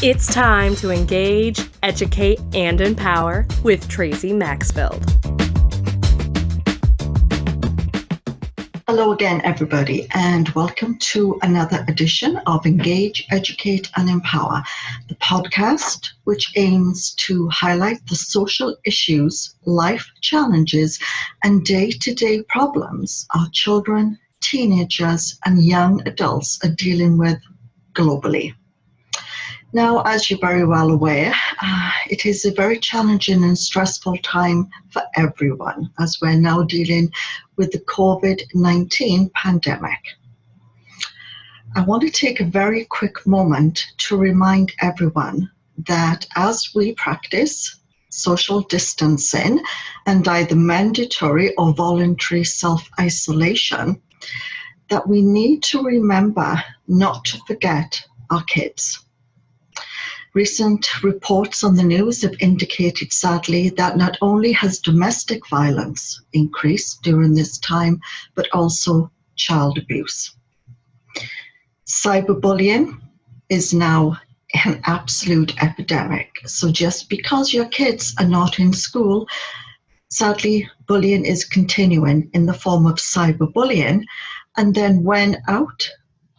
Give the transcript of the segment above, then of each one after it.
It's time to engage, educate, and empower with TraceyMaxfield. Hello again, everybody, and welcome to another edition of Engage, Educate, and Empower, the podcast which aims to highlight the social issues, life challenges, and day-to-day problems our children, teenagers, and young adults are dealing with globally. Now, as you're very well aware, it is a very challenging and stressful time for everyone as we're now dealing with the COVID-19 pandemic. I want to take a very quick moment to remind everyone that as we practice social distancing and either mandatory or voluntary self-isolation, that we need to remember not to forget our kids. Recent reports on the news have indicated, sadly, that not only has domestic violence increased during this time, but also child abuse. Cyberbullying is now an absolute epidemic. So just because your kids are not in school, sadly, bullying is continuing in the form of cyberbullying. And then when out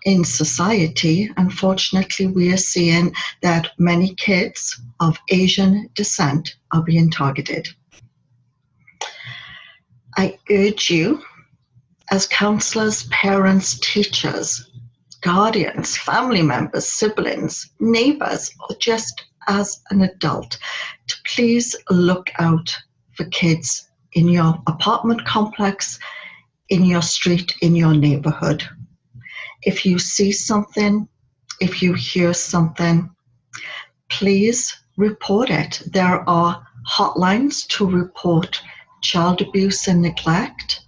in society, unfortunately, we are seeing that many kids of Asian descent are being targeted. I urge you, as counselors, parents, teachers, guardians, family members, siblings, neighbors, or just as an adult, to please look out for kids in your apartment complex, in your street, in your neighborhood. If you see something, if you hear something, please report it. There are hotlines to report child abuse and neglect.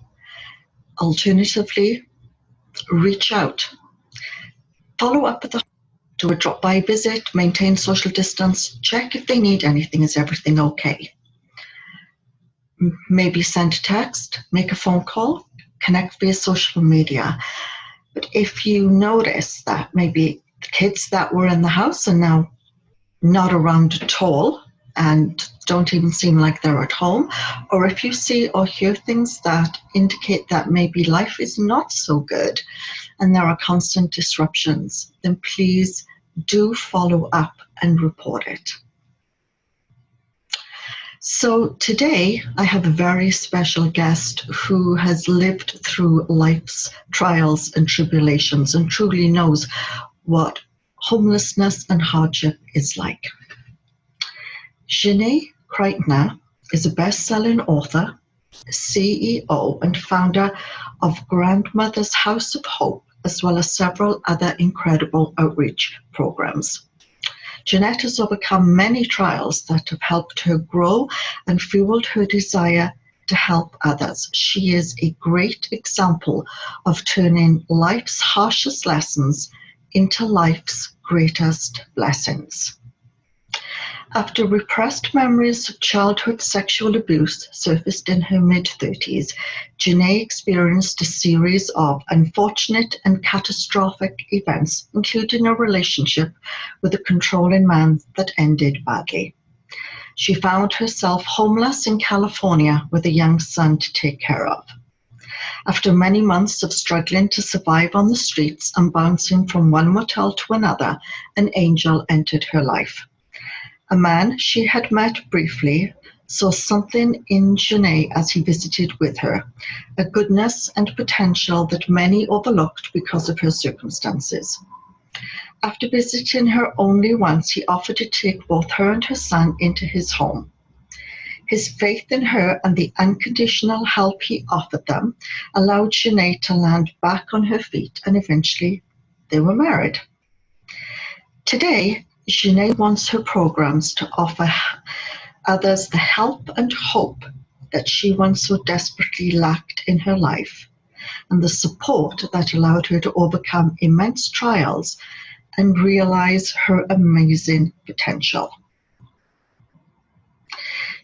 Alternatively, reach out. Follow up with do a drop-by visit, maintain social distance, check if they need anything, is everything okay? Maybe send a text, make a phone call, connect via social media. But if you notice that maybe the kids that were in the house are now not around at all and don't even seem like they're at home, or if you see or hear things that indicate that maybe life is not so good and there are constant disruptions, then please do follow up and report it. So today I have a very special guest who has lived through life's trials and tribulations and truly knows what homelessness and hardship is like. Janae Kreitner is a best-selling author, CEO and founder of Grandmother's House of Hope, as well as several other incredible outreach programs. Jeanette has overcome many trials that have helped her grow and fueled her desire to help others. She is a great example of turning life's harshest lessons into life's greatest blessings. After repressed memories of childhood sexual abuse surfaced in her mid-30s, Janae experienced a series of unfortunate and catastrophic events, including a relationship with a controlling man that ended badly. She found herself homeless in California with a young son to take care of. After many months of struggling to survive on the streets and bouncing from one motel to another, an angel entered her life. A man she had met briefly saw something in Janae as he visited with her, a goodness and potential that many overlooked because of her circumstances. After visiting her only once, he offered to take both her and her son into his home. His faith in her and the unconditional help he offered them allowed Janae to land back on her feet, and eventually they were married. Today, Janae wants her programs to offer others the help and hope that she once so desperately lacked in her life, and the support that allowed her to overcome immense trials and realize her amazing potential.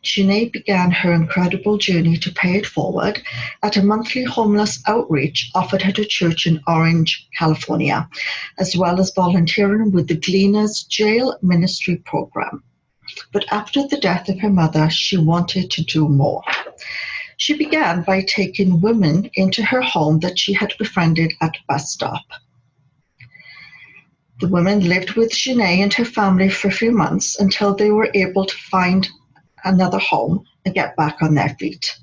Sinead began her incredible journey to pay it forward at a monthly homeless outreach offered at a church in Orange, California, as well as volunteering with the Gleaners Jail Ministry Program. But after the death of her mother, she wanted to do more. She began by taking women into her home that she had befriended at bus stop. The women lived with Sinead and her family for a few months until they were able to find another home and get back on their feet.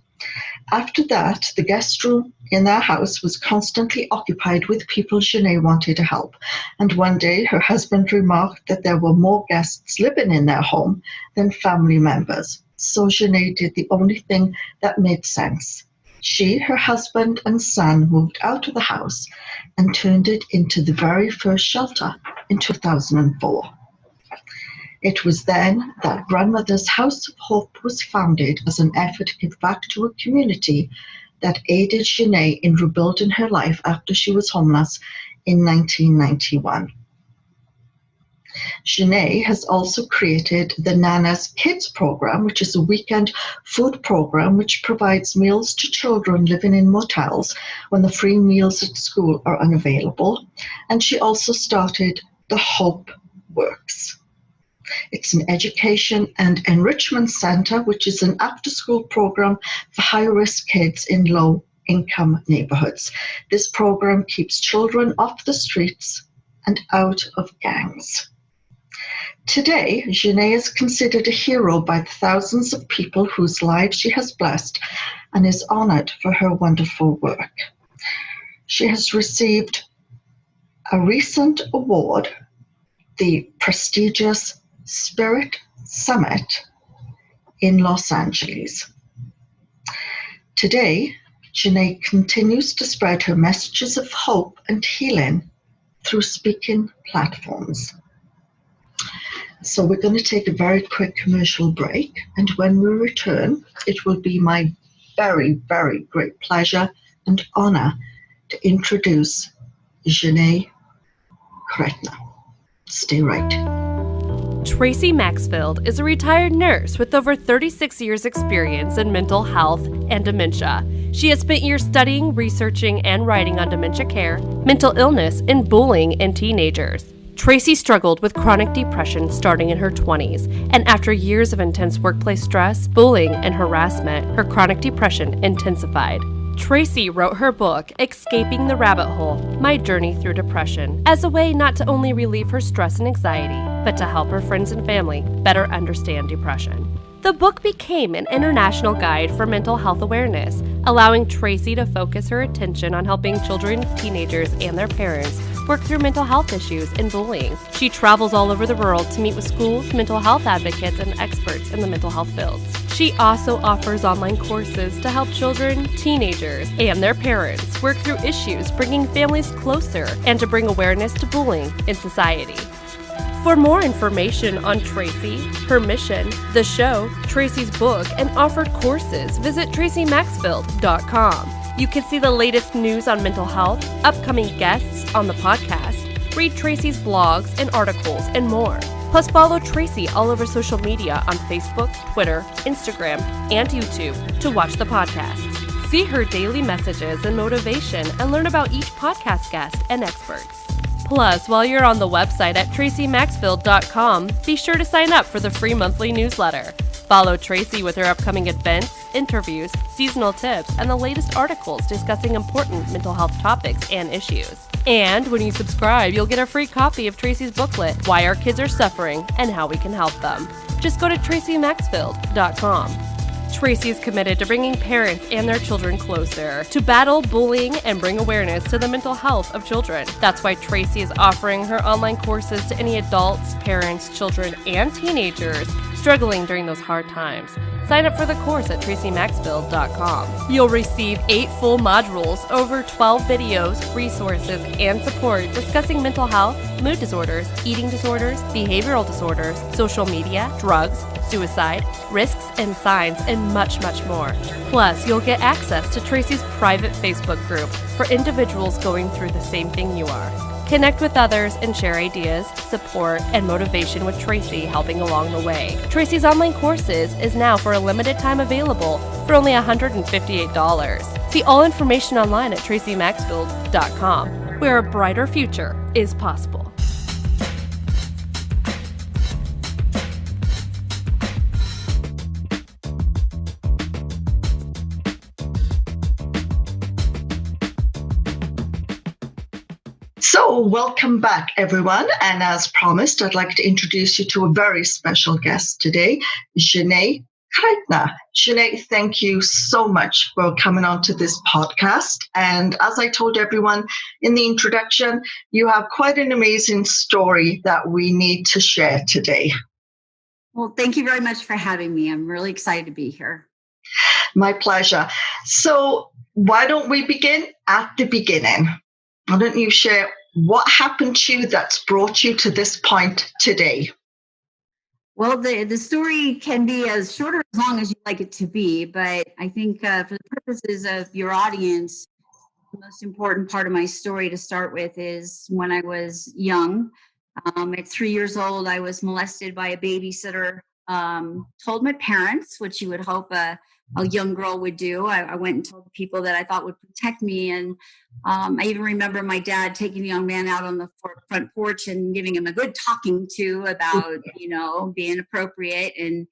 After that, the guest room in their house was constantly occupied with people Sinead wanted to help. And one day, her husband remarked that there were more guests living in their home than family members. So Sinead did the only thing that made sense. She, her husband, and son moved out of the house and turned it into the very first shelter in 2004. It was then that Grandmother's House of Hope was founded as an effort to give back to a community that aided Sinead in rebuilding her life after she was homeless in 1991. Sinead has also created the Nana's Kids program, which is a weekend food program which provides meals to children living in motels when the free meals at school are unavailable. And she also started the Hope Works. It's an education and enrichment center, which is an after-school program for high-risk kids in low-income neighborhoods. This program keeps children off the streets and out of gangs. Today, Sinead is considered a hero by the thousands of people whose lives she has blessed and is honored for her wonderful work. She has received a recent award, the prestigious Spirit Summit in Los Angeles. Today, Sinead continues to spread her messages of hope and healing through speaking platforms. So we're going to take a very quick commercial break, and when we return, it will be my very, very great pleasure and honor to introduce Sinead Kretner. Stay right. Tracey Maxfield is a retired nurse with over 36 years' experience in mental health and dementia. She has spent years studying, researching, and writing on dementia care, mental illness, and bullying in teenagers. Tracey struggled with chronic depression starting in her 20s, and after years of intense workplace stress, bullying, and harassment, her chronic depression intensified. Tracey wrote her book, Escaping the Rabbit Hole: My Journey Through Depression, as a way not to only relieve her stress and anxiety, but to help her friends and family better understand depression. The book became an international guide for mental health awareness, allowing Tracey to focus her attention on helping children, teenagers, and their parents work through mental health issues and bullying. She travels all over the world to meet with schools, mental health advocates, and experts in the mental health fields. She also offers online courses to help children, teenagers, and their parents work through issues, bringing families closer and to bring awareness to bullying in society. For more information on Tracey, her mission, the show, Tracey's book, and offered courses, visit TraceyMaxfield.com. You can see the latest news on mental health, upcoming guests on the podcast, read Tracey's blogs and articles, and more. Plus, follow Tracey all over social media on Facebook, Twitter, Instagram, and YouTube to watch the podcasts. See her daily messages and motivation and learn about each podcast guest and experts. Plus, while you're on the website at TraceyMaxfield.com, be sure to sign up for the free monthly newsletter. Follow Tracey with her upcoming events, interviews, seasonal tips, and the latest articles discussing important mental health topics and issues. And when you subscribe, you'll get a free copy of Tracey's booklet, Why Our Kids Are Suffering and How We Can Help Them. Just go to TraceyMaxfield.com. Tracey is committed to bringing parents and their children closer, to battle bullying and bring awareness to the mental health of children. That's why Tracey is offering her online courses to any adults, parents, children, and teenagers struggling during those hard times. Sign up for the course at TraceyMaxfield.com. You'll receive 8 full modules, over 12 videos, resources, and support discussing mental health, mood disorders, eating disorders, behavioral disorders, social media, drugs, suicide, risks and signs, and much, much more. Plus, you'll get access to Tracey's private Facebook group for individuals going through the same thing you are. Connect with others and share ideas, support, and motivation with Tracey helping along the way. Tracey's online courses is now for a limited time available for only $158. See all information online at TraceyMaxfield.com, where a brighter future is possible. So, welcome back, everyone. And as promised, I'd like to introduce you to a very special guest today, Janae Kreitner. Janae, thank you so much for coming on to this podcast. And as I told everyone in the introduction, you have quite an amazing story that we need to share today. Well, thank you very much for having me. I'm really excited to be here. My pleasure. So, why don't we begin at the beginning? Why don't you share what happened to you that's brought you to this point today? Well, the story can be as short or as long as you'd like it to be, but I think for the purposes of your audience, the most important part of my story to start with is when I was young. At 3 years old, I was molested by a babysitter. Told my parents, which you would hope a young girl would do. I went and told the people that I thought would protect me. And I even remember my dad taking the young man out on the front porch and giving him a good talking to about, being appropriate and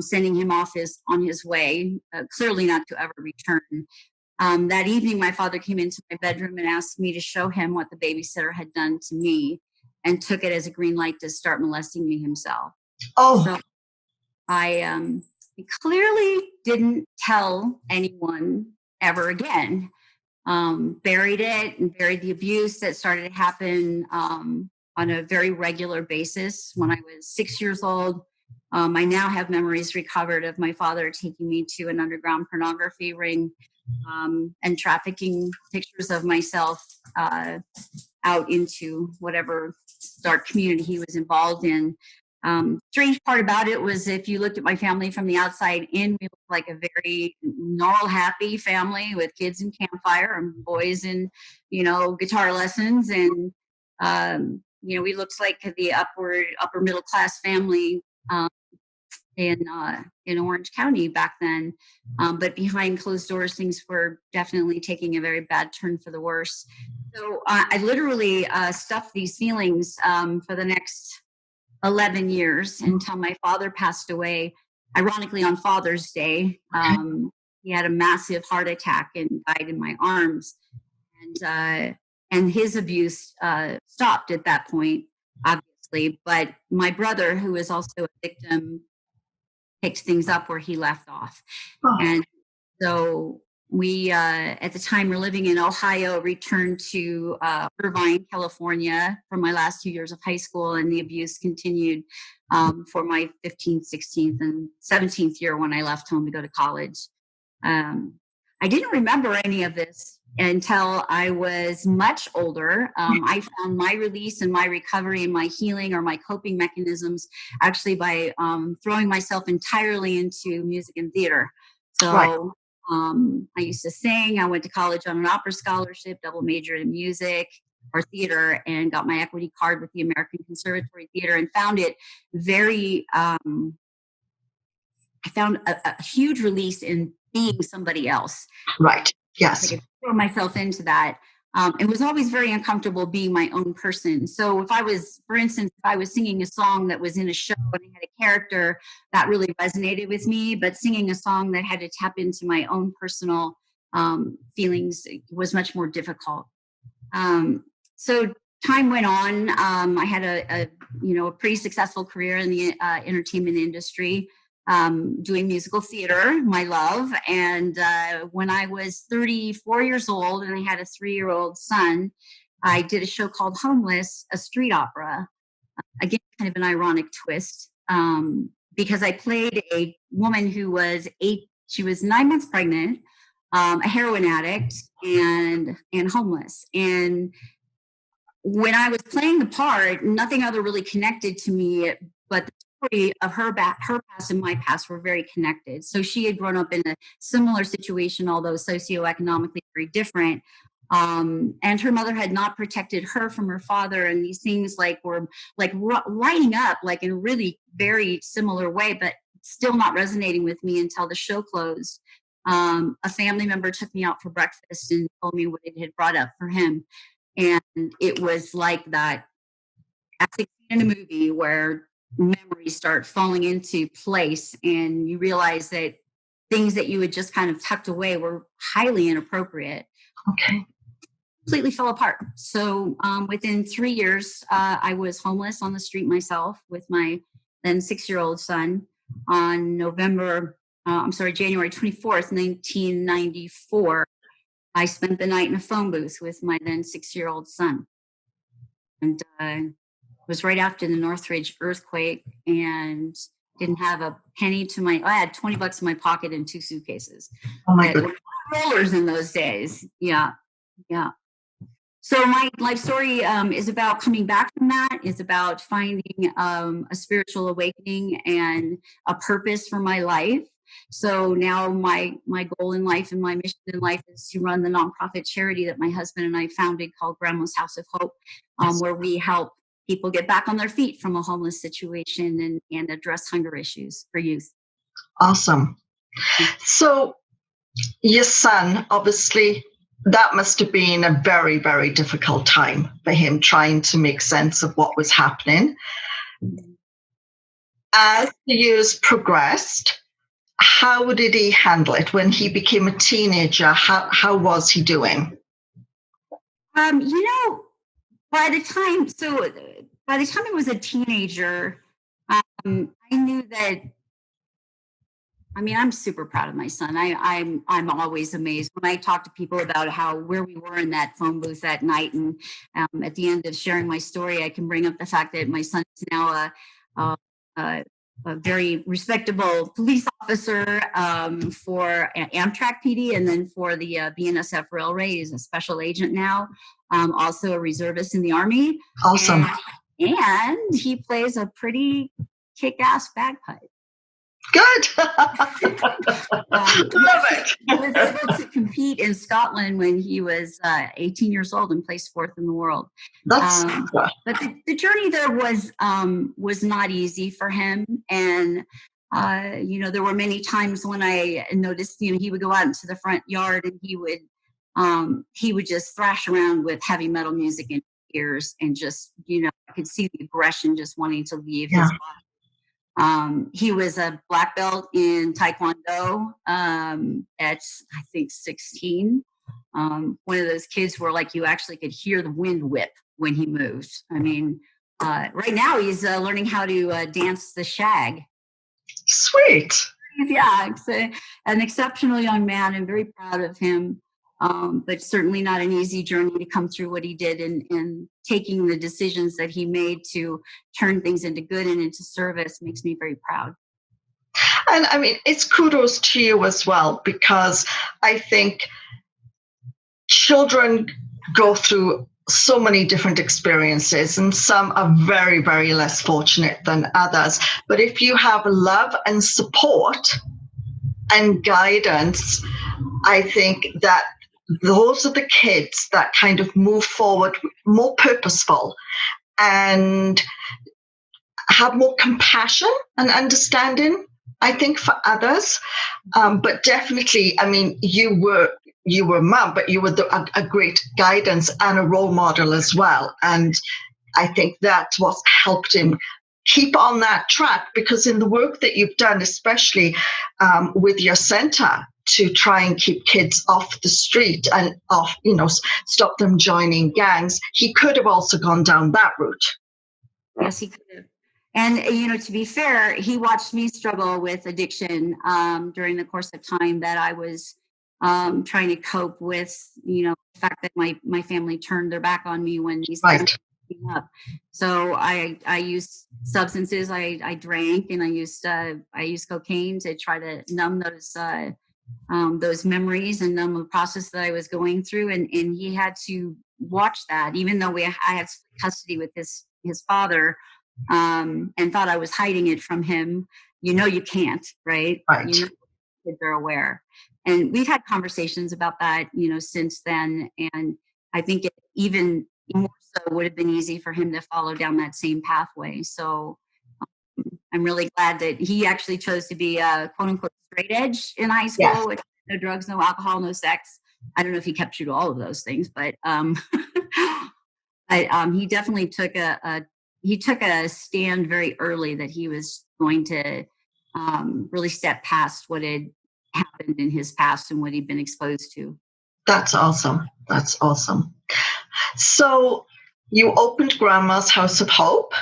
sending him off on his way, clearly not to ever return. That evening, my father came into my bedroom and asked me to show him what the babysitter had done to me and took it as a green light to start molesting me himself. Oh, So I clearly didn't tell anyone ever again. Buried it and buried the abuse that started to happen on a very regular basis. When I was 6 years old, I now have memories recovered of my father taking me to an underground pornography ring and trafficking pictures of myself out into whatever dark community he was involved in. Strange part about it was if you looked at my family from the outside in, we looked like a very normal, happy family with kids and campfire and boys and, guitar lessons. And, we looked like the upper middle class family in Orange County back then. But behind closed doors, things were definitely taking a very bad turn for the worse. So I literally stuffed these feelings for the next 11 years until my father passed away, ironically on Father's Day. He had a massive heart attack and died in my arms. And his abuse stopped at that point, obviously. But my brother, who is also a victim, picked things up where he left off. Oh. And so we, at the time, were living in Ohio, returned to Irvine, California for my last 2 years of high school, and the abuse continued for my 15th, 16th, and 17th year when I left home to go to college. I didn't remember any of this until I was much older. I found my release and my recovery and my healing or my coping mechanisms actually by throwing myself entirely into music and theater. So Right. I used to sing. I went to college on an opera scholarship, double majored in music or theater, and got my equity card with the American Conservatory Theater, and found it very, I found a huge release in being somebody else. Right. Yes. I could throw myself into that. It was always very uncomfortable being my own person. So if I was, for instance, if I was singing a song that was in a show and I had a character, that really resonated with me. But singing a song that had to tap into my own personal feelings was much more difficult. So time went on. I had a pretty successful career in the entertainment industry. Doing musical theater, my love. And when I was 34 years old and I had a 3-year-old son, I did a show called Homeless, a street opera. Again, kind of an ironic twist, because I played a woman who was she was 9 months pregnant, a heroin addict, and homeless. And when I was playing the part, nothing other really connected to me, but the story of her past and my past were very connected. So she had grown up in a similar situation, although socioeconomically very different. And her mother had not protected her from her father. And these things were lighting up like in a really very similar way, but still not resonating with me until the show closed. A family member took me out for breakfast and told me what it had brought up for him. And it was like that classic scene in a movie where memories start falling into place and you realize that things that you had just kind of tucked away were highly inappropriate. Okay. Completely fell apart. So within 3 years, I was homeless on the street myself with my then 6-year-old son. On January 24th, 1994, I spent the night in a phone booth with my then 6-year-old son. And it was right after the Northridge earthquake and didn't have a penny I had $20 in my pocket and 2 suitcases. Oh my goodness. Rollers in those days. Yeah. So my life story is about coming back from that. It's about finding a spiritual awakening and a purpose for my life. So now my goal in life and my mission in life is to run the nonprofit charity that my husband and I founded called Grandma's House of Hope, where we help people get back on their feet from a homeless situation and address hunger issues for youth. Awesome. So your son, obviously, that must have been a very, very difficult time for him trying to make sense of what was happening. As the years progressed, how did he handle it when he became a teenager? How was he doing? By the time he was a teenager, I knew that. I'm super proud of my son. I'm always amazed when I talk to people about where we were in that phone booth that night. And at the end of sharing my story, I can bring up the fact that my son is now a very respectable police officer for Amtrak PD, and then for the BNSF Railway. He's a special agent now, also a reservist in the Army. Awesome. And he plays a pretty kick-ass bagpipe. Good. Love it. He was able to compete in Scotland when he was 18 years old and placed 4th in the world. But the journey there was not easy for him. And, there were many times when I noticed, he would go out into the front yard and he would just thrash around with heavy metal music in his ears and just, I could see the aggression just wanting to leave his body. He was a black belt in Taekwondo at, I think, 16. One of those kids where you actually could hear the wind whip when he moved. Right now he's learning how to dance the shag. Sweet. Yeah, it's an exceptional young man. I'm very proud of him. But certainly not an easy journey to come through what he did and taking the decisions that he made to turn things into good and into service makes me very proud. And it's kudos to you as well, because I think children go through so many different experiences and some are very, very less fortunate than others. But if you have love and support and guidance, I think that those are the kids that kind of move forward more purposeful and have more compassion and understanding, I think, for others. But definitely, you were a mom, but you were a great guidance and a role model as well. And I think that's what's helped him keep on that track, because in the work that you've done, especially with your center, to try and keep kids off the street and off, stop them joining gangs, he could have also gone down that route. Yes, he could have. And, to be fair, he watched me struggle with addiction during the course of time that I was trying to cope with, the fact that my family turned their back on me when these right. came up. So I used substances. I drank, and I used cocaine to try to numb those memories and numb the process that I was going through. And he had to watch that, even though I had custody with his father, and thought I was hiding it from him. You can't, right? Right. Kids are aware. And we've had conversations about that, since then. And I think it even more so would have been easy for him to follow down that same pathway. So I'm really glad that he actually chose to be a quote unquote straight edge in high school, Yes. with no drugs, no alcohol, no sex. I don't know if he kept true to all of those things, but he definitely took a stand very early that he was going to really step past what had happened in his past and what he'd been exposed to. That's awesome. That's awesome. So you opened Grandma's House of Hope.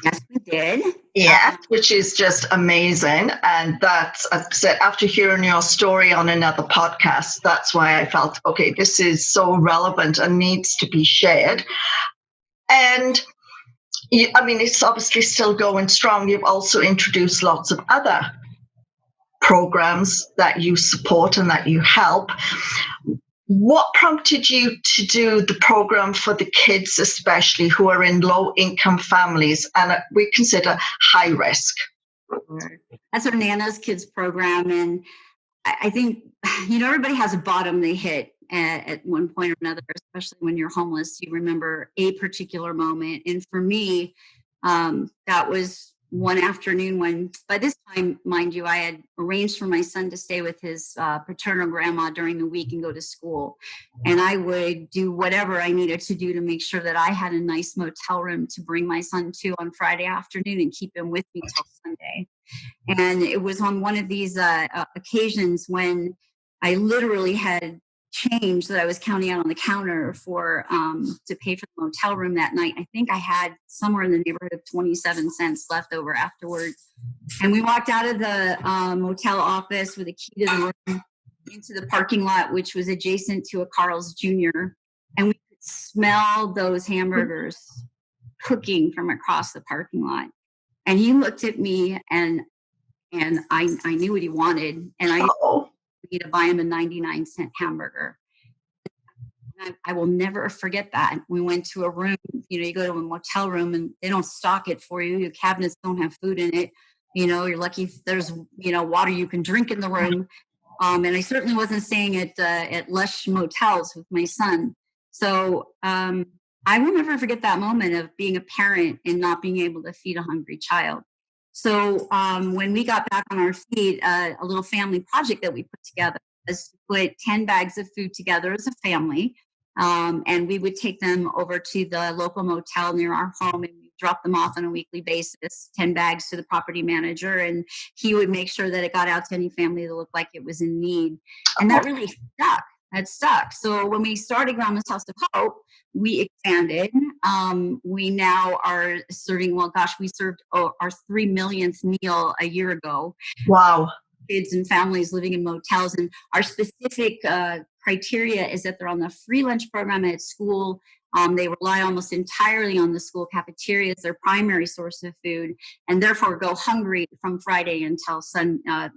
Yes, we did. Yeah, which is just amazing. And that's, as I said, after hearing your story on another podcast, that's why I felt, okay, this is so relevant and needs to be shared. And it's obviously still going strong. You've also introduced lots of other programs that you support and that you help. What prompted you to do the program for the kids, especially who are in low-income families and we consider high risk? That's our Nana's Kids program. And I think, everybody has a bottom they hit at one point or another, especially when you're homeless. You remember a particular moment. And for me, that was one afternoon when, by this time, mind you, I had arranged for my son to stay with his paternal grandma during the week and go to school. And I would do whatever I needed to do to make sure that I had a nice motel room to bring my son to on Friday afternoon and keep him with me till Sunday. And it was on one of these occasions when I literally had change that I was counting out on the counter for to pay for the motel room that night. I think I had somewhere in the neighborhood of 27 cents left over afterwards. And we walked out of the motel office with a key to the room into the parking lot, which was adjacent to a Carl's Jr. And we could smell those hamburgers cooking from across the parking lot. And he looked at me and I knew what he wanted. And I need to buy him a 99-cent hamburger. I will never forget that. We went to a room, you go to a motel room and they don't stock it for you. Your cabinets don't have food in it. You're lucky if there's, water you can drink in the room. And I certainly wasn't staying at lush motels with my son. So I will never forget that moment of being a parent and not being able to feed a hungry child. So when we got back on our feet, a little family project that we put together was to put 10 bags of food together as a family. And we would take them over to the local motel near our home and we drop them off on a weekly basis, 10 bags to the property manager. And he would make sure that it got out to any family that looked like it was in need. And that really stuck. That stuck. So when we started Grandma's House of Hope, we expanded. We now are serving, we served our 3 millionth meal a year ago. Wow. Kids and families living in motels. And our specific criteria is that they're on the free lunch program at school. They rely almost entirely on the school cafeteria as their primary source of food, and therefore go hungry from Friday until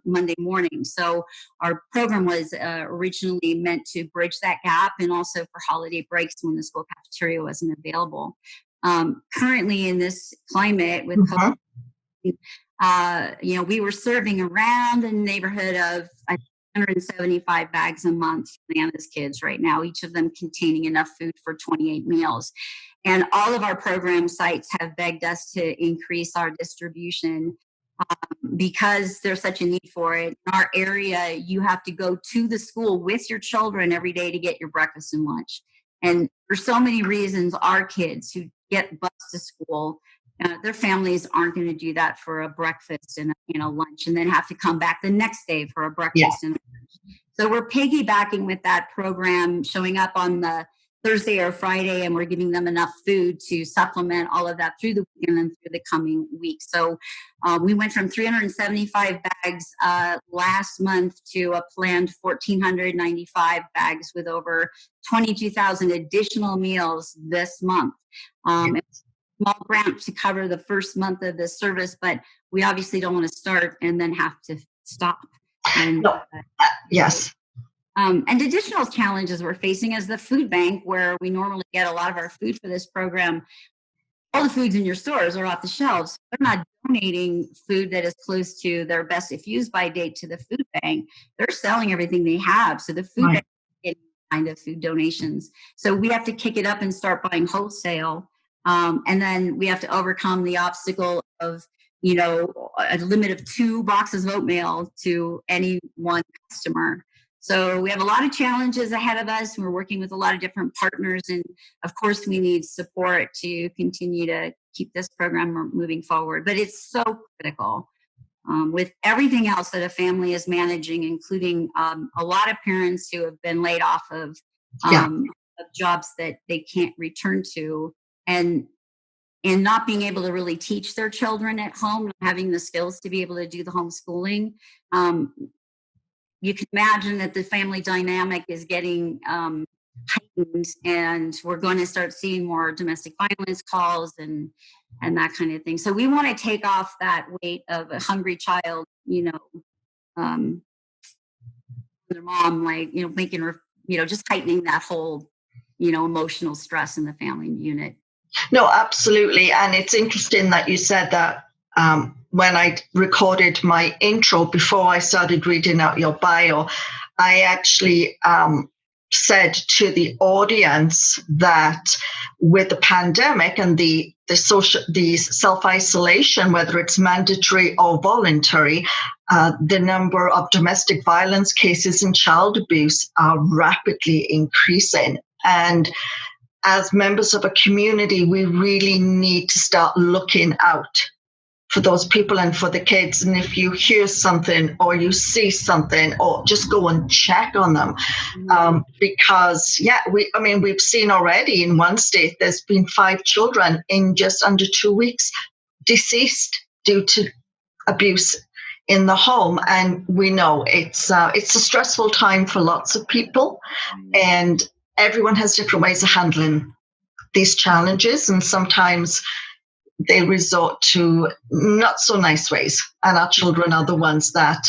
Monday morning. So our program was originally meant to bridge that gap, and also for holiday breaks when the school cafeteria wasn't available. Currently, in this climate with COVID, we were serving around in the neighborhood of 175 bags a month for Nana's Kids right now, each of them containing enough food for 28 meals. And all of our program sites have begged us to increase our distribution because there's such a need for it. In our area, you have to go to the school with your children every day to get your breakfast and lunch. And for so many reasons, our kids who get bused to school, their families aren't going to do that for a breakfast and a lunch and then have to come back the next day for a breakfast and a lunch. So we're piggybacking with that program, showing up on the Thursday or Friday, and we're giving them enough food to supplement all of that through the weekend and through the coming week. So we went from 375 bags last month to a planned 1,495 bags with over 22,000 additional meals this month. Small grant to cover the first month of the service, but we obviously don't want to start and then have to stop. And yes. And additional challenges we're facing as the food bank, where we normally get a lot of our food for this program. all the foods in your stores are off the shelves. They're not donating food that is close to their best if used by date to the food bank. They're selling everything they have. So the food Right. bank is getting kind of food donations. So we have to kick it up and start buying wholesale. And then we have to overcome the obstacle of, a limit of 2 boxes of oatmeal to any one customer. So we have a lot of challenges ahead of us. We're working with a lot of different partners. And of course, we need support to continue to keep this program moving forward. But it's so critical with everything else that a family is managing, including a lot of parents who have been laid off of Yeah. jobs that they can't return to. And not being able to really teach their children at home, not having the skills to be able to do the homeschooling. You can imagine that the family dynamic is getting heightened, and we're going to start seeing more domestic violence calls and that kind of thing. So we want to take off that weight of a hungry child, their mom, making her, just heightening that whole, emotional stress in the family unit. No, absolutely. And it's interesting that you said that when I recorded my intro before I started reading out your bio, I actually said to the audience that with the pandemic and the self-isolation, whether it's mandatory or voluntary, the number of domestic violence cases and child abuse are rapidly increasing. And as members of a community, we really need to start looking out for those people and for the kids. And if you hear something or you see something, or just go and check on them. Because, we've seen already in one state, there's been 5 children in just under 2 weeks deceased due to abuse in the home. And we know it's a stressful time for lots of people. And everyone has different ways of handling these challenges, and sometimes they resort to not so nice ways, and our children are the ones that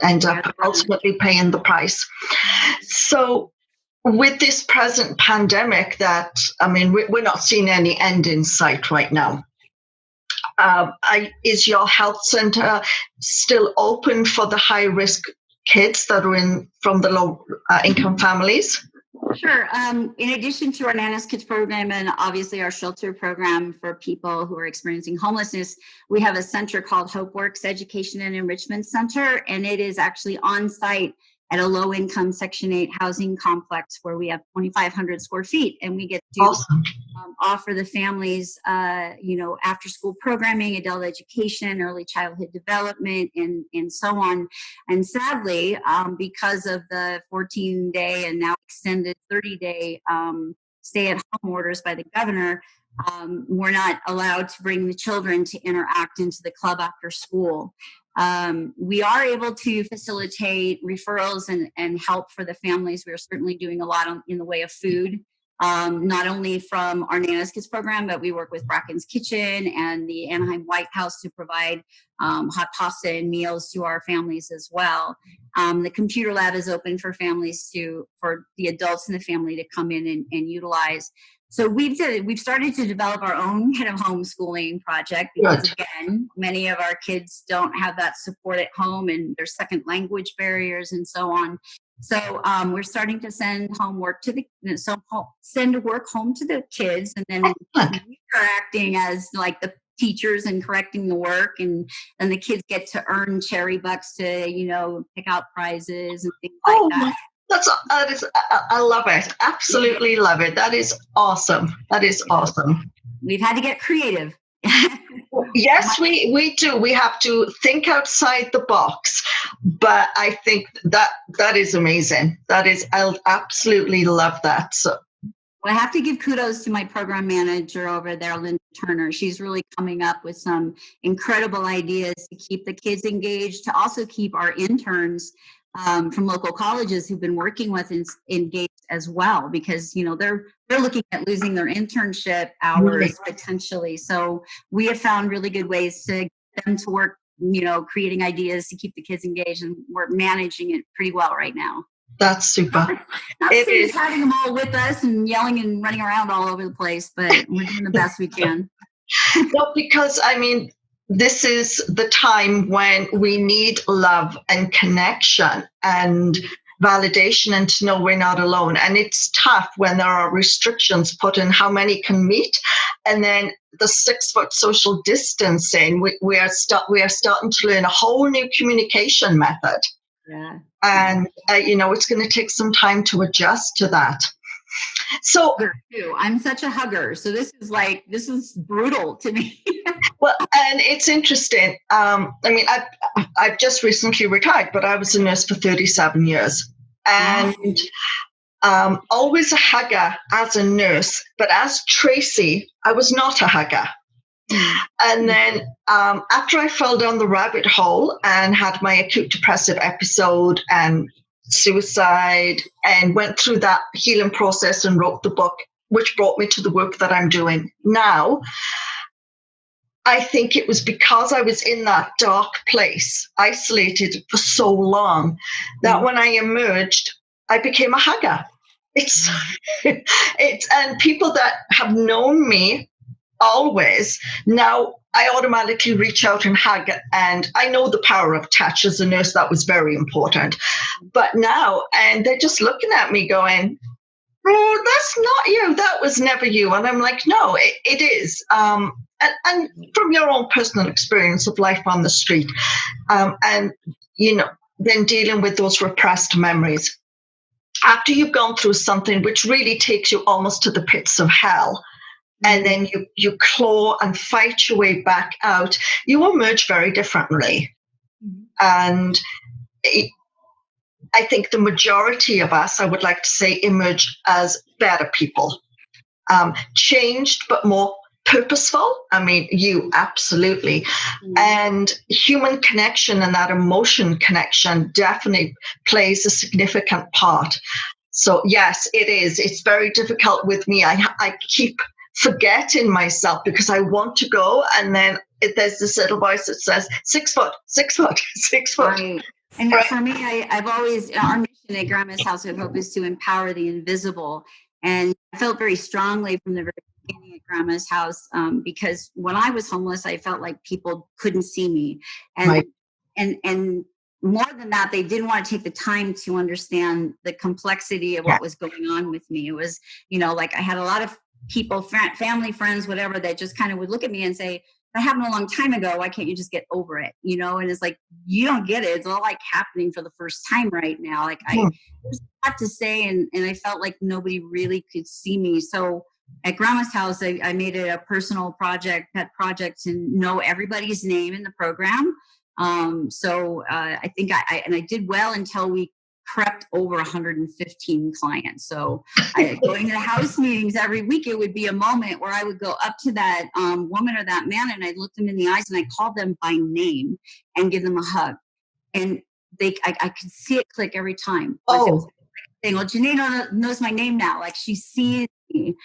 end up ultimately paying the price. So with this present pandemic we're not seeing any end in sight right now. Is your health center still open for the high-risk kids that are from the low-income families? Sure. In addition to our Nana's Kids program and obviously our shelter program for people who are experiencing homelessness, we have a center called HopeWorks Education and Enrichment Center, and it is actually on site at a low-income Section 8 housing complex where we have 2,500 square feet, and we get to offer the families, after-school programming, adult education, early childhood development, and so on. And sadly, because of the 14-day and now extended 30-day stay-at-home orders by the governor, we're not allowed to bring the children to interact into the club after school. We are able to facilitate referrals and help for the families. We're certainly doing a lot in the way of food, not only from our Nana's Kids program, but we work with Bracken's Kitchen and the Anaheim White House to provide hot pasta and meals to our families as well. The computer lab is open for families for the adults in the family to come in and utilize. So we've started to develop our own kind of homeschooling project because, again, many of our kids don't have that support at home, and there's second language barriers and so on. So we're starting to send work home to the kids, and then we're acting as like the teachers and correcting the work, and then the kids get to earn cherry bucks to pick out prizes and things like that. I love it. Absolutely love it. That is awesome. We've had to get creative. Yes, we do. We have to think outside the box. But I think that is amazing. I absolutely love that. So I have to give kudos to my program manager over there, Linda Turner. She's really coming up with some incredible ideas to keep the kids engaged, to also keep our interns from local colleges who've been working with engaged as well, because they're looking at losing their internship hours potentially. So we have found really good ways to get them to work, creating ideas to keep the kids engaged, and we're managing it pretty well right now. That's super. Not having them all with us and yelling and running around all over the place, but we're doing the best we can. No, because I mean, this is the time when we need love and connection and validation and to know we're not alone. And it's tough when there are restrictions put in how many can meet. And then the 6-foot social distancing, we are starting to learn a whole new communication method. Yeah. And, it's going to take some time to adjust to that. So I'm such a hugger. So this is brutal to me. Well, and it's interesting. I've just recently retired, but I was a nurse for 37 years. And always a hugger as a nurse. But as Tracey, I was not a hugger. And then after I fell down the rabbit hole and had my acute depressive episode and suicide and went through that healing process and wrote the book, which brought me to the work that I'm doing now, I think it was because I was in that dark place, isolated for so long, that when I emerged, I became a hugger. And people that have known me always, now I automatically reach out and hug. And I know the power of touch. As a nurse, that was very important. But now, and they're just looking at me going, oh, that's not you. That was never you. And I'm like, no, it is. And from your own personal experience of life on the street, and, then dealing with those repressed memories. After you've gone through something which really takes you almost to the pits of hell, and then you claw and fight your way back out, you emerge very differently. And I think the majority of us, I would like to say, emerge as better people, changed but more purposeful. I mean, you absolutely. And human connection and that emotion connection definitely plays a significant part. So yes, it is. It's very difficult with me. I keep forgetting myself because I want to go, and then there's this little voice that says 6 foot, 6 foot, 6 foot. Right. And for me, I've always, our mission at Grandma's House of Hope is to empower the invisible. And I felt very strongly from the very beginning at Grandma's house, because when I was homeless, I felt like people couldn't see me. And, right. and more than that, they didn't want to take the time to understand the complexity of what was going on with me. It was, like I had a lot of people, family, friends, whatever, that just kind of would look at me and say, that happened a long time ago. Why can't you just get over it? And it's like, you don't get it. It's all like happening for the first time right now. Like I just had to say, and I felt like nobody really could see me. So at Grandma's house, I made it a personal pet project to know everybody's name in the program. So I think I did well until we prepped over 115 clients. So going to the house meetings every week, it would be a moment where I would go up to that woman or that man, and I'd look them in the eyes and I called them by name and give them a hug. And I could see it click every time. Oh, saying, well, Janae knows my name now. Like she sees me,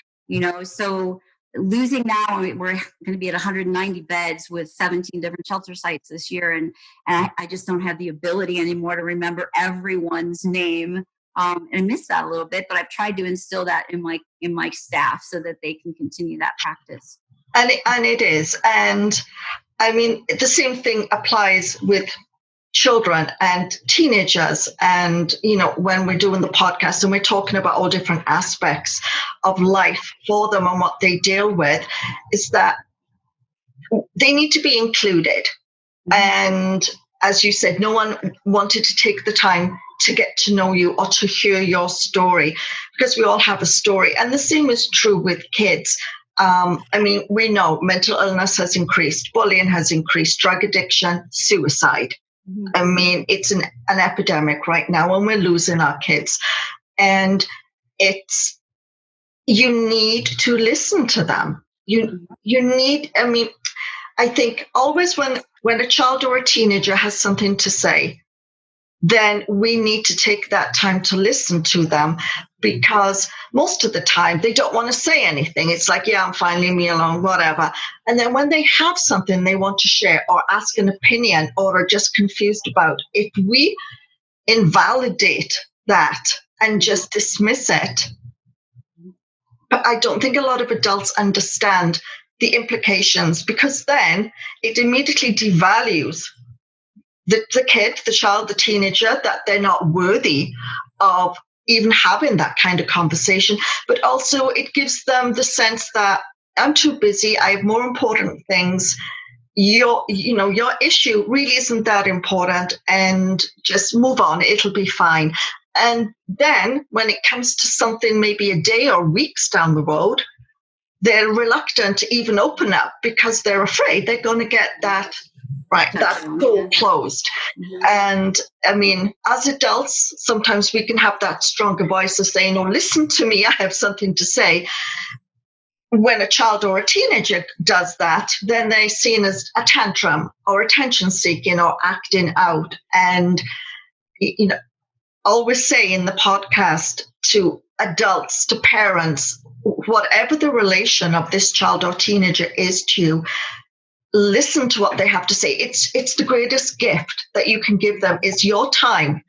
so losing now, we're going to be at 190 beds with 17 different shelter sites this year. And I just don't have the ability anymore to remember everyone's name. And I miss that a little bit, but I've tried to instill that in my staff so that they can continue that practice. And it is. And I mean, the same thing applies with children and teenagers. And, when we're doing the podcast and we're talking about all different aspects of life for them and what they deal with, is that they need to be included. And as you said, no one wanted to take the time to get to know you or to hear your story, because we all have a story. And the same is true with kids. We know mental illness has increased, bullying has increased, drug addiction, suicide. I mean, it's an epidemic right now, and we're losing our kids. And you need to listen to them. You need, I think always when a child or a teenager has something to say, then we need to take that time to listen to them, because most of the time they don't want to say anything. It's like, yeah, I'm fine, leave me alone, whatever. And then when they have something they want to share or ask an opinion or are just confused about, if we invalidate that and just dismiss it, but I don't think a lot of adults understand the implications, because then it immediately devalues the kid, the child, the teenager, that they're not worthy of even having that kind of conversation. But also it gives them the sense that I'm too busy, I have more important things. Your issue really isn't that important, and just move on, it'll be fine. And then when it comes to something maybe a day or weeks down the road, they're reluctant to even open up because they're afraid they're going to get that door closed. Mm-hmm. And I mean, as adults, sometimes we can have that stronger voice of saying, oh, listen to me, I have something to say. When a child or a teenager does that, then they're seen as a tantrum or attention seeking or acting out. And, always say in the podcast to adults, to parents, whatever the relation of this child or teenager is to you, listen to what they have to say. It's the greatest gift that you can give them is your time,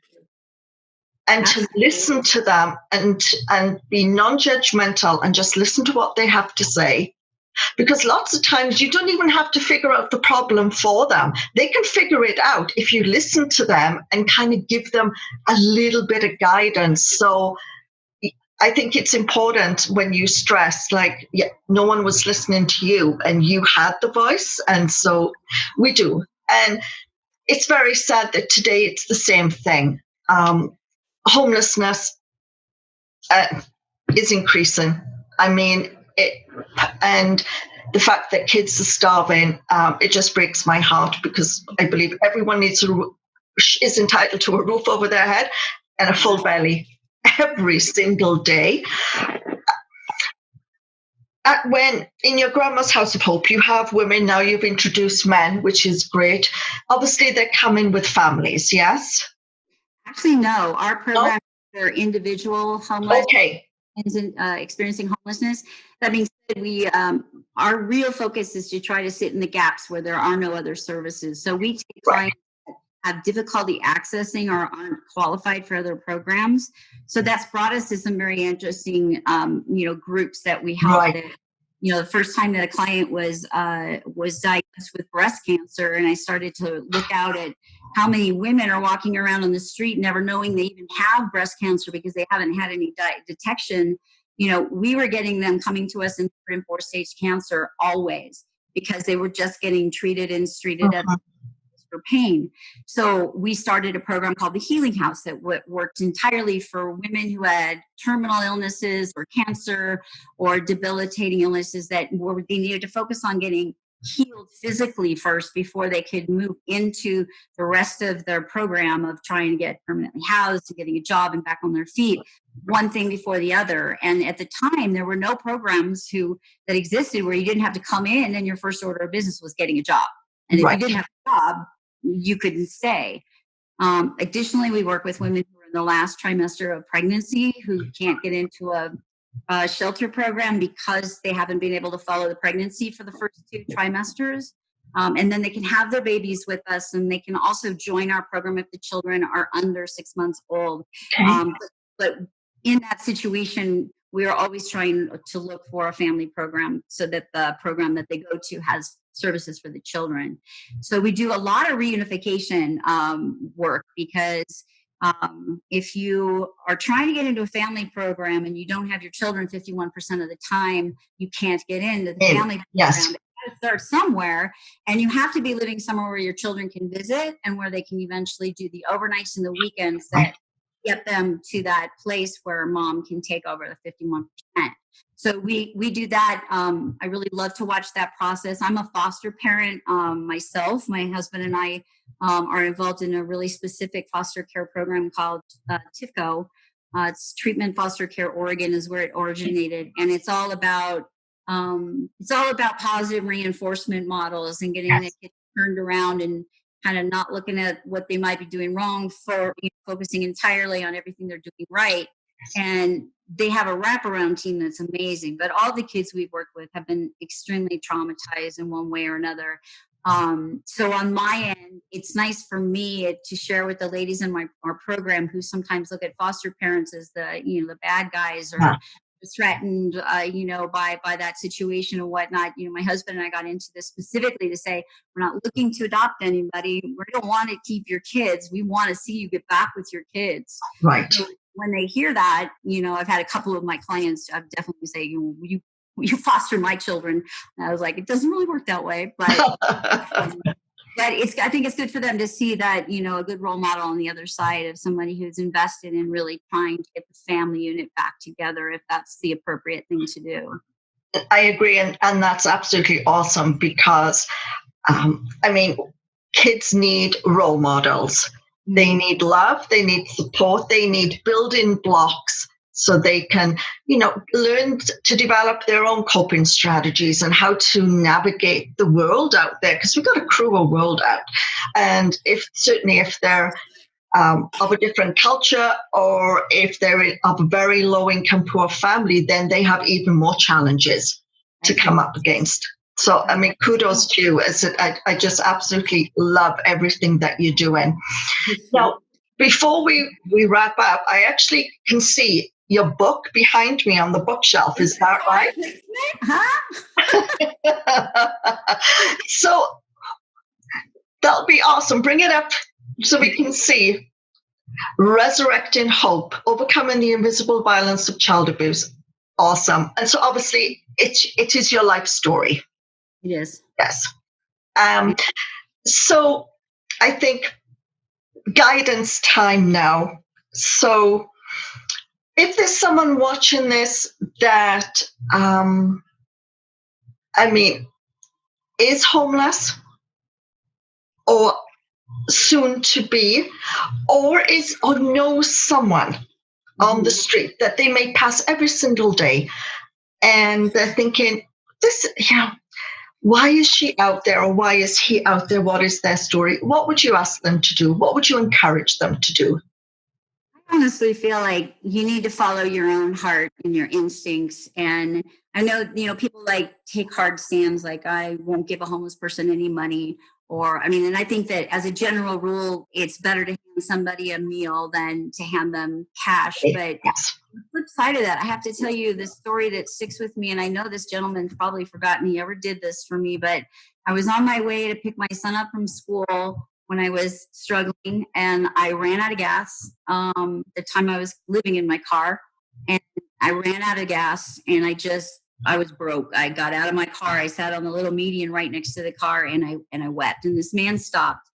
and to listen to them and be non-judgmental and just listen to what they have to say. Because lots of times you don't even have to figure out the problem for them. They can figure it out if you listen to them and kind of give them a little bit of guidance. So I think it's important when you stress, like, yeah, no one was listening to you and you had the voice. And so we do. And it's very sad that today it's the same thing. Homelessness is increasing. I mean, and the fact that kids are starving, it just breaks my heart, because I believe everyone is entitled to a roof over their head and a full belly every single day. When in your grandma's house of hope, you have women, now you've introduced men, which is great. Obviously, they're coming with families, yes? Actually, no. Our program are individual homeless. Okay. Experiencing homelessness. That being said, we our real focus is to try to sit in the gaps where there are no other services. So we take clients that have difficulty accessing or aren't qualified for other programs. So that's brought us to some very interesting, groups that we help. Right. The first time that a client was diagnosed with breast cancer, and I started to look out at how many women are walking around on the street never knowing they even have breast cancer because they haven't had any detection. We were getting them coming to us in 3rd and 4th stage cancer always, because they were just getting treated and treated at for pain. So we started a program called the Healing House that worked entirely for women who had terminal illnesses or cancer or debilitating illnesses that they needed to focus on getting healed physically first before they could move into the rest of their program of trying to get permanently housed and getting a job and back on their feet, one thing before the other. And at the time, there were no programs that existed where you didn't have to come in and your first order of business was getting a job. And if you didn't have a job, you couldn't stay. Additionally, we work with women who are in the last trimester of pregnancy who can't get into a shelter program because they haven't been able to follow the pregnancy for the first 2 trimesters. And then they can have their babies with us, and they can also join our program if the children are under 6 months old. Okay. But in that situation, we are always trying to look for a family program so that the program that they go to has services for the children. So we do a lot of reunification work, because if you are trying to get into a family program and you don't have your children 51% of the time, you can't get into the family program. Yes. You have to start somewhere, and you have to be living somewhere where your children can visit and where they can eventually do the overnights and the weekends that get them to that place where mom can take over the 51%. So we do that. I really love to watch that process. I'm a foster parent myself. My husband and I are involved in a really specific foster care program called TIFCO. It's Treatment Foster Care Oregon is where it originated, and it's all about positive reinforcement models and getting the kids turned around and kind of not looking at what they might be doing wrong, for focusing entirely on everything they're doing right. And they have a wraparound team that's amazing. But all the kids we've worked with have been extremely traumatized in one way or another. So on my end, it's nice for me to share with the ladies in our program who sometimes look at foster parents as the bad guys or threatened, by that situation and whatnot. My husband and I got into this specifically to say, we're not looking to adopt anybody. We don't want to keep your kids. We want to see you get back with your kids. Right. So when they hear that, I've had a couple of my clients, I've definitely say, you foster my children. And I was like, it doesn't really work that way, but but I think it's good for them to see that, a good role model on the other side of somebody who's invested in really trying to get the family unit back together, if that's the appropriate thing to do. I agree. And that's absolutely awesome because, kids need role models. They need love. They need support. They need building blocks so they can, learn to develop their own coping strategies and how to navigate the world out there, because we've got a cruel world out. And if they're of a different culture, or if they're of a very low income, poor family, then they have even more challenges to come up against. So, kudos to you. I just absolutely love everything that you're doing. Now, before we wrap up, I actually can see your book behind me on the bookshelf. Is that right? So that'll be awesome. Bring it up so we can see. Resurrecting Hope, Overcoming the Invisible Violence of Child Abuse. Awesome. And so obviously it is your life story. It is. Yes. So I think guidance time now. So if there's someone watching this that, is homeless or soon to be, or knows someone on the street that they may pass every single day, and they're thinking, why is she out there, or why is he out there? What is their story? What would you ask them to do? What would you encourage them to do? I honestly feel like you need to follow your own heart and your instincts. And I know, people take hard stands, like I won't give a homeless person any money. And I think that as a general rule, it's better to hand somebody a meal than to hand them cash. But yes. The flip side of that, I have to tell you the story that sticks with me. And I know this gentleman's probably forgotten he ever did this for me, but I was on my way to pick my son up from school when I was struggling, and I ran out of gas. The time I was living in my car, and I ran out of gas, and I was broke. I got out of my car. I sat on the little median right next to the car, and I wept. And this man stopped,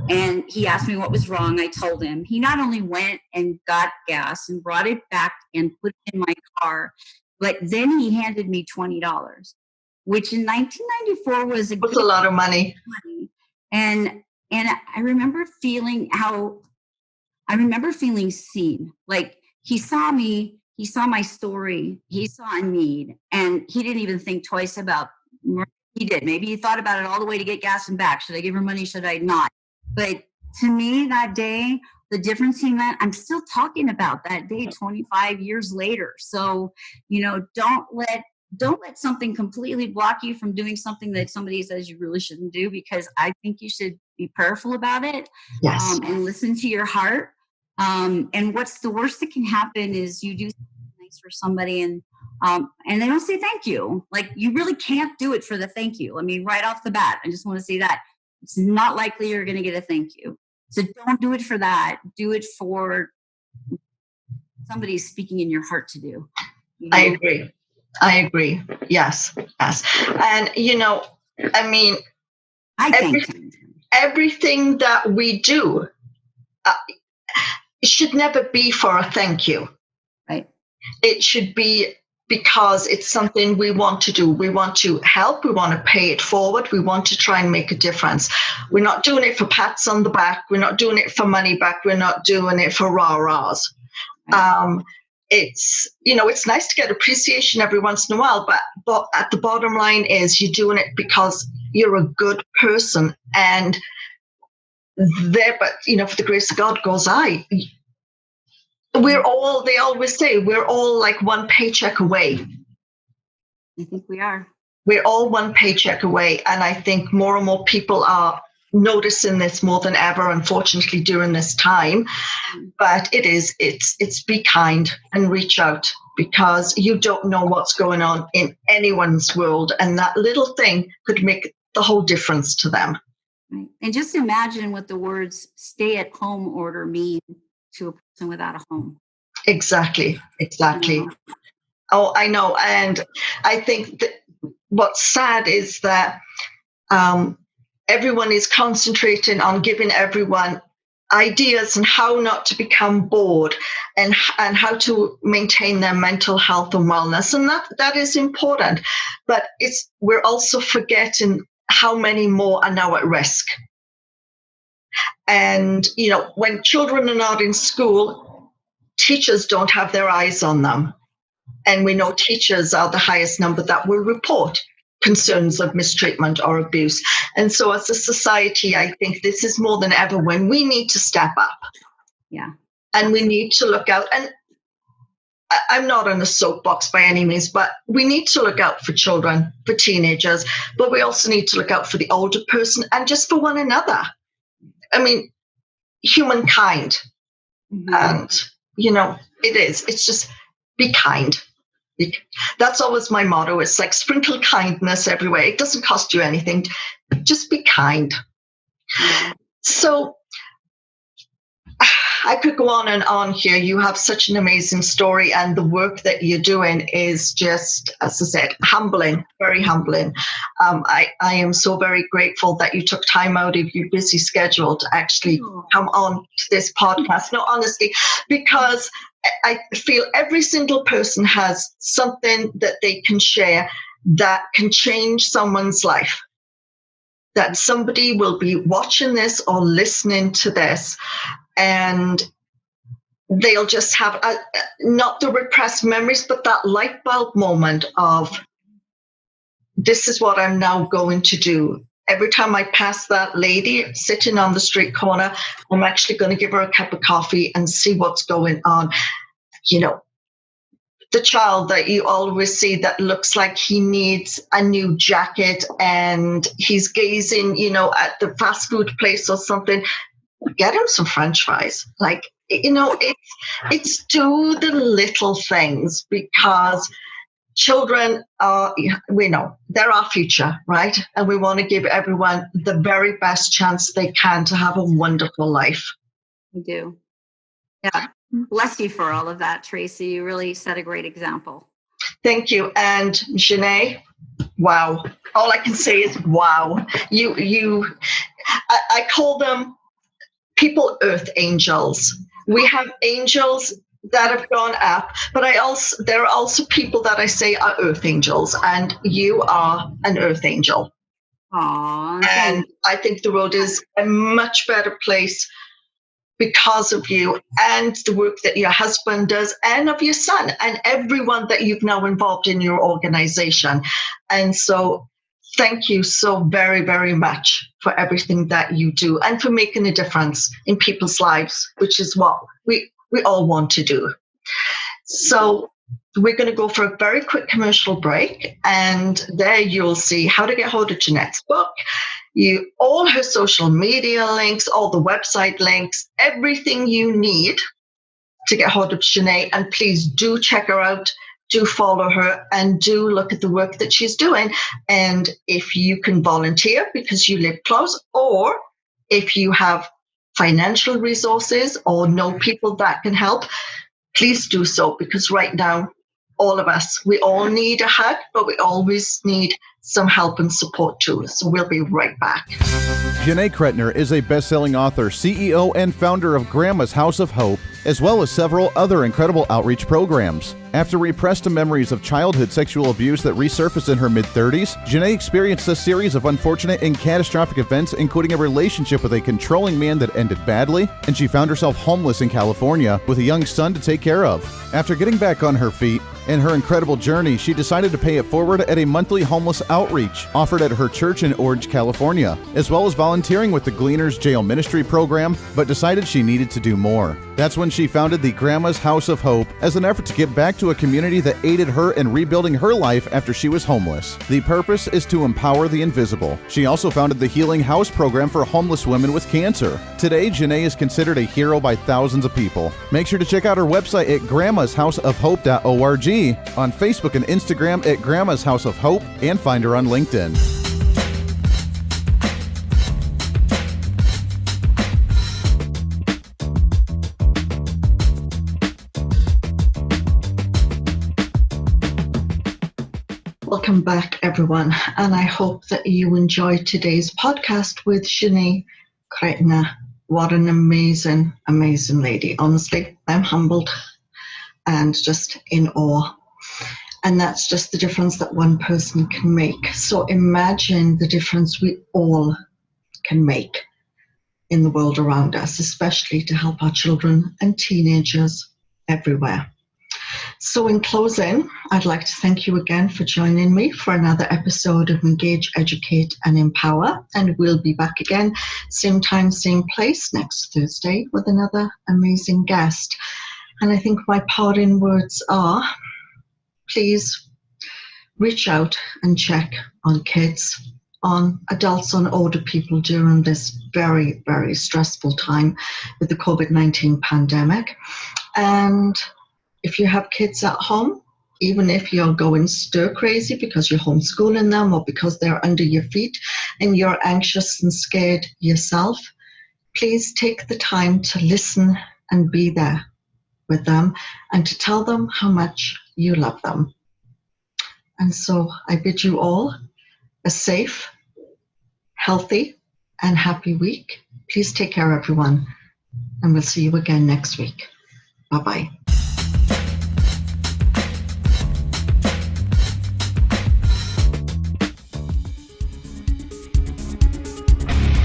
and he asked me what was wrong. I told him. He not only went and got gas and brought it back and put it in my car, but then he handed me $20, which in 1994 was a lot of money. And I remember feeling seen. Like he saw me. He saw my story. He saw a need, and he didn't even think twice about. He did. Maybe he thought about it all the way to get gas and back. Should I give her money? Should I not? But to me, that day, the difference in that, I'm still talking about that day 25 years later. So, don't let something completely block you from doing something that somebody says you really shouldn't do, because I think you should be prayerful about it. Yes. And listen to your heart. And what's the worst that can happen is you do something nice for somebody and they don't say thank you. Like, you really can't do it for the thank you. I mean, right off the bat, I just want to say that it's not likely you're going to get a thank you. So don't do it for that. Do it for somebody speaking in your heart to do. I agree. Yes. And, everything that we do, it should never be for a thank you. Right. It should be because it's something we want to do. We want to help. We want to pay it forward. We want to try and make a difference. We're not doing it for pats on the back. We're not doing it for money back. We're not doing it for rah-rahs. Right. It's nice to get appreciation every once in a while, but at the bottom line is you're doing it because you're a good person, and for the grace of God goes I. They always say, we're all like one paycheck away. I think we are. We're all one paycheck away. And I think more and more people are noticing this more than ever, unfortunately, during this time. But it's be kind and reach out because you don't know what's going on in anyone's world. And that little thing could make the whole difference to them. Right. And just imagine what the words stay-at-home order mean to a person without a home. Exactly. You know? Oh, I know. And I think that what's sad is that everyone is concentrating on giving everyone ideas on how not to become bored and how to maintain their mental health and wellness. And that is important. But we're also forgetting how many more are now at risk. And, when children are not in school, teachers don't have their eyes on them. And we know teachers are the highest number that will report concerns of mistreatment or abuse. And so as a society, I think this is more than ever when we need to step up. Yeah. And we need to look out. And I'm not on a soapbox by any means, but we need to look out for children, for teenagers, but we also need to look out for the older person and just for one another. I mean, humankind. Mm-hmm. And, it's just be kind. That's always my motto. It's like sprinkle kindness everywhere. It doesn't cost you anything. Just be kind. Yeah. So I could go on and on here. You have such an amazing story, and the work that you're doing is just, as I said, humbling, very humbling. I am so very grateful that you took time out of your busy schedule to actually come on to this podcast. No, honestly, because I feel every single person has something that they can share that can change someone's life. That somebody will be watching this or listening to this, and they'll just have not the repressed memories, but that light bulb moment of, this is what I'm now going to do. Every time I pass that lady sitting on the street corner, I'm actually going to give her a cup of coffee and see what's going on. The child that you always see that looks like he needs a new jacket and he's gazing, at the fast food place or something, get him some French fries. It's do the little things, because children we know they're our future, right? And we want to give everyone the very best chance they can to have a wonderful life. We do. Yeah. Bless you for all of that, Tracey. You really set a great example. Thank you. And Janae, wow. All I can say is wow. I call them people earth angels. We have angels that have gone up, but there are also people that I say are earth angels, and you are an earth angel. Aww. And I think the world is a much better place because of you and the work that your husband does, and of your son, and everyone that you've now involved in your organization. And so thank you so very, very much for everything that you do and for making a difference in people's lives, which is what we all want to do. So we're going to go for a very quick commercial break, and there you'll see how to get hold of Jeanette's book, all her social media links, all the website links, everything you need to get hold of Jeanette. And please do check her out, do follow her, and do look at the work that she's doing. And if you can volunteer because you live close, or if you have financial resources or know people that can help, please do so, because right now, all of us, we all need a hug, but we always need some help and support too. So we'll be right back. Janae Kretner is a best-selling author, CEO, and founder of Grandma's House of Hope, as well as several other incredible outreach programs. After repressed memories of childhood sexual abuse that resurfaced in her mid-30s, Janae experienced a series of unfortunate and catastrophic events, including a relationship with a controlling man that ended badly, and she found herself homeless in California with a young son to take care of. After getting back on her feet and her incredible journey, she decided to pay it forward at a monthly homeless outreach offered at her church in Orange, California, as well as volunteering with the Gleaners Jail Ministry program, but decided she needed to do more. That's when she founded the Grandma's House of Hope as an effort to get back to to a community that aided her in rebuilding her life after she was homeless. The purpose is to empower the invisible. She also founded the Healing House program for homeless women with cancer. Today, Janae is considered a hero by thousands of people. Make sure to check out her website at grandmashouseofhope.org, on Facebook and Instagram at Grandma's House of Hope, and find her on LinkedIn. Welcome back, everyone, and I hope that you enjoyed today's podcast with Janae Kreitner. What an amazing, amazing lady. Honestly, I'm humbled and just in awe. And that's just the difference that one person can make. So imagine the difference we all can make in the world around us, especially to help our children and teenagers everywhere. So in closing, I'd like to thank you again for joining me for another episode of Engage, Educate and Empower. And we'll be back again, same time, same place next Thursday with another amazing guest. And I think my parting words are, please reach out and check on kids, on adults, on older people during this very, very stressful time with the COVID-19 pandemic. And if you have kids at home, even if you're going stir crazy because you're homeschooling them or because they're under your feet and you're anxious and scared yourself, please take the time to listen and be there with them and to tell them how much you love them. And so I bid you all a safe, healthy, and happy week. Please take care, everyone, and we'll see you again next week. Bye-bye.